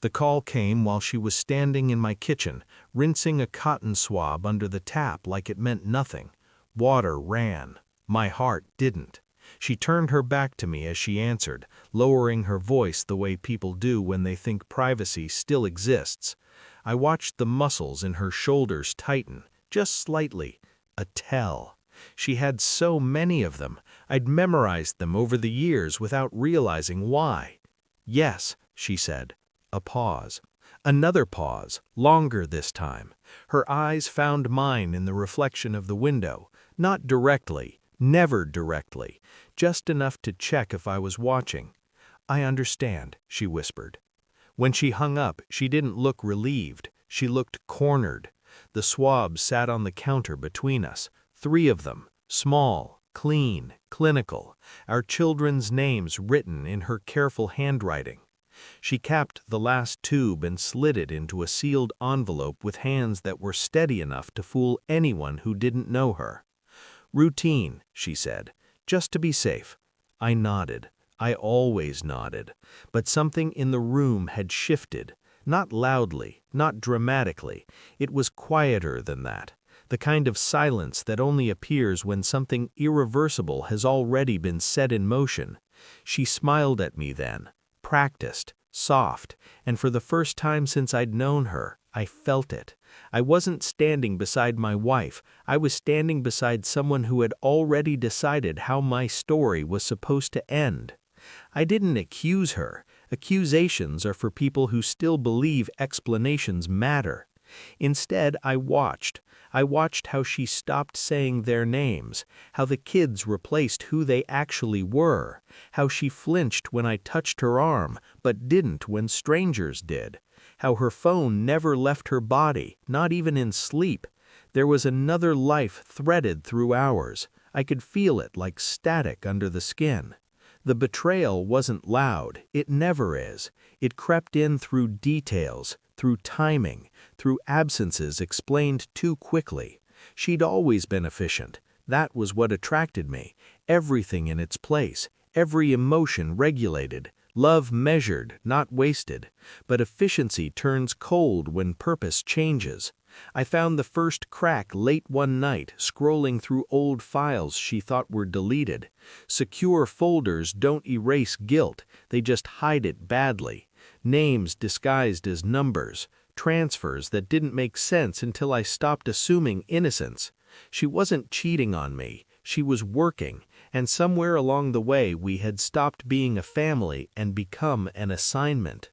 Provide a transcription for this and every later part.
The call came while she was standing in my kitchen, rinsing a cotton swab under the tap like it meant nothing. Water ran. My heart didn't. She turned her back to me as she answered, lowering her voice the way people do when they think privacy still exists. I watched the muscles in her shoulders tighten, just slightly. A tell. She had so many of them. I'd memorized them over the years without realizing why. "Yes," she said. A pause. Another pause, longer this time. Her eyes found mine in the reflection of the window, not directly, never directly, just enough to check if I was watching. "I understand," she whispered. When she hung up, she didn't look relieved. She looked cornered. The swabs sat on the counter between us, 3 of them, small, clean, clinical, our children's names written in her careful handwriting. She capped the last tube and slid it into a sealed envelope with hands that were steady enough to fool anyone who didn't know her. "Routine," she said, "just to be safe." I nodded. I always nodded. But something in the room had shifted. Not loudly, not dramatically. It was quieter than that. The kind of silence that only appears when something irreversible has already been set in motion. She smiled at me then. Practiced, soft, and for the first time since I'd known her, I felt it. I wasn't standing beside my wife, I was standing beside someone who had already decided how my story was supposed to end. I didn't accuse her. Accusations are for people who still believe explanations matter. Instead, I watched how she stopped saying their names, how the kids replaced who they actually were, how she flinched when I touched her arm, but didn't when strangers did, how her phone never left her body, not even in sleep. There was another life threaded through ours. I could feel it like static under the skin. The betrayal wasn't loud, it never is. It crept in through details, through timing, through absences explained too quickly. She'd always been efficient. That was what attracted me. Everything in its place, every emotion regulated, love measured, not wasted. But efficiency turns cold when purpose changes. I found the first crack late one night, scrolling through old files she thought were deleted. Secure folders don't erase guilt, they just hide it badly. Names disguised as numbers, transfers that didn't make sense until I stopped assuming innocence. She wasn't cheating on me, she was working, and somewhere along the way we had stopped being a family and become an assignment.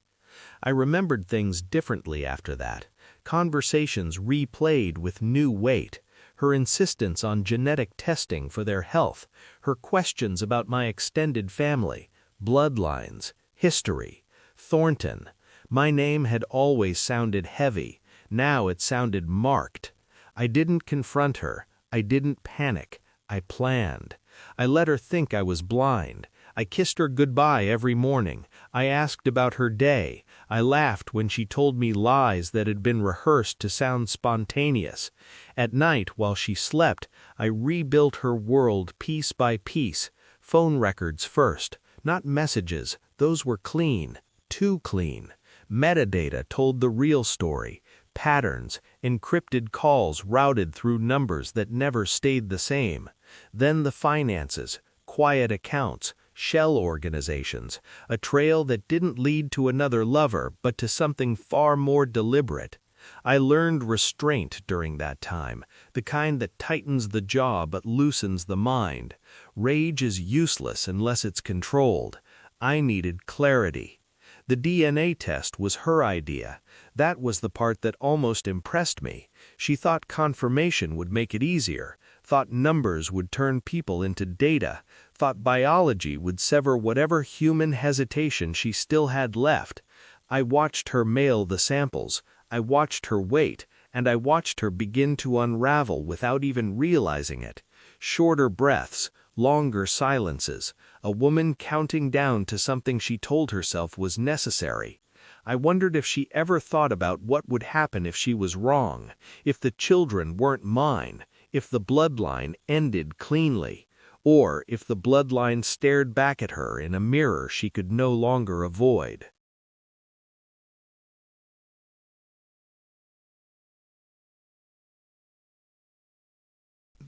I remembered things differently after that. Conversations replayed with new weight. Her insistence on genetic testing for their health, her questions about my extended family, bloodlines, history. Thornton. My name had always sounded heavy. Now it sounded marked. I didn't confront her. I didn't panic. I planned. I let her think I was blind. I kissed her goodbye every morning. I asked about her day. I laughed when she told me lies that had been rehearsed to sound spontaneous. At night, while she slept, I rebuilt her world piece by piece. Phone records first, not messages. Those were clean, too clean. Metadata told the real story. Patterns, encrypted calls routed through numbers that never stayed the same. Then the finances, quiet accounts, shell organizations, a trail that didn't lead to another lover but to something far more deliberate. I learned restraint during that time, the kind that tightens the jaw but loosens the mind. Rage is useless unless it's controlled. I needed clarity. The DNA test was her idea. That was the part that almost impressed me. She thought confirmation would make it easier, thought numbers would turn people into data, thought biology would sever whatever human hesitation she still had left. I watched her mail the samples, I watched her wait, and I watched her begin to unravel without even realizing it. Shorter breaths, longer silences, a woman counting down to something she told herself was necessary. I wondered if she ever thought about what would happen if she was wrong, if the children weren't mine, if the bloodline ended cleanly, or if the bloodline stared back at her in a mirror she could no longer avoid.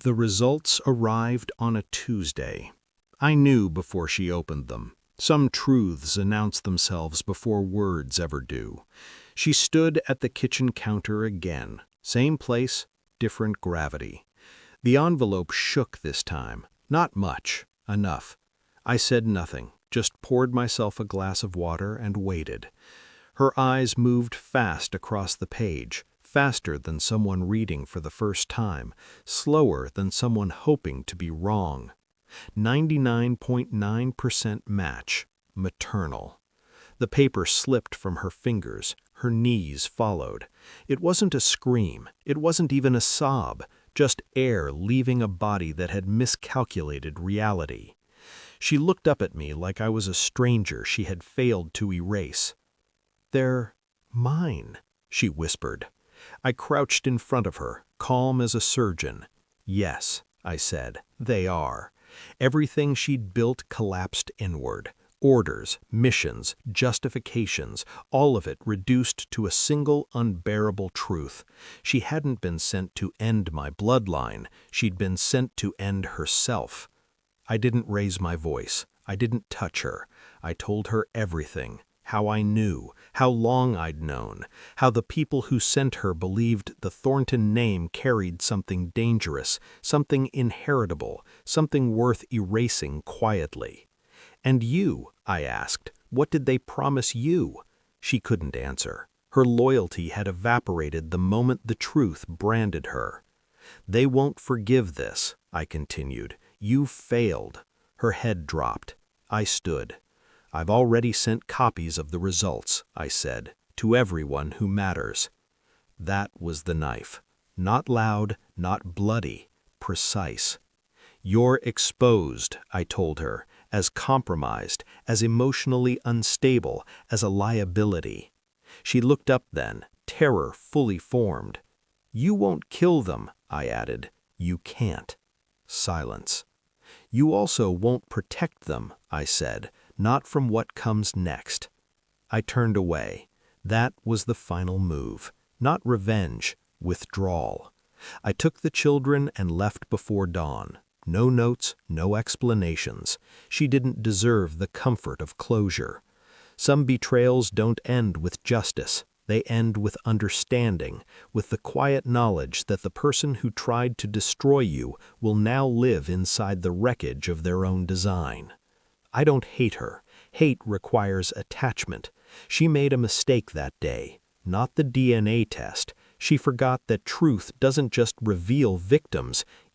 The results arrived on a Tuesday. I knew before she opened them. Some truths announce themselves before words ever do. She stood at the kitchen counter again. Same place, different gravity. The envelope shook this time. Not much. Enough. I said nothing, just poured myself a glass of water and waited. Her eyes moved fast across the page, faster than someone reading for the first time, slower than someone hoping to be wrong. 99.9% match. Maternal. The paper slipped from her fingers. Her knees followed. It wasn't a scream. It wasn't even a sob. Just air leaving a body that had miscalculated reality. She looked up at me like I was a stranger she had failed to erase. "They're mine," she whispered. I crouched in front of her, calm as a surgeon. "Yes," I said, "they are." Everything she'd built collapsed inward. Orders, missions, justifications, all of it reduced to a single unbearable truth. She hadn't been sent to end my bloodline. She'd been sent to end herself. I didn't raise my voice. I didn't touch her. I told her everything. How I knew, how long I'd known, how the people who sent her believed the Thornton name carried something dangerous, something inheritable, something worth erasing quietly. "And you," I asked, "what did they promise you?" She couldn't answer. Her loyalty had evaporated the moment the truth branded her. "They won't forgive this," I continued. "You failed." Her head dropped. I stood. "I've already sent copies of the results," I said, "to everyone who matters." That was the knife. Not loud, not bloody, precise. "You're exposed," I told her, "as compromised, as emotionally unstable, as a liability." She looked up then, terror fully formed. "You won't kill them," I added. "You can't." Silence. "You also won't protect them," I said, "not from what comes next." I turned away. That was the final move. Not revenge, withdrawal. I took the children and left before dawn. No notes, no explanations. She didn't deserve the comfort of closure. Some betrayals don't end with justice. They end with understanding, with the quiet knowledge that the person who tried to destroy you will now live inside the wreckage of their own design. I don't hate her. Hate requires attachment. She made a mistake that day, not the DNA test. She forgot that truth doesn't just reveal victims,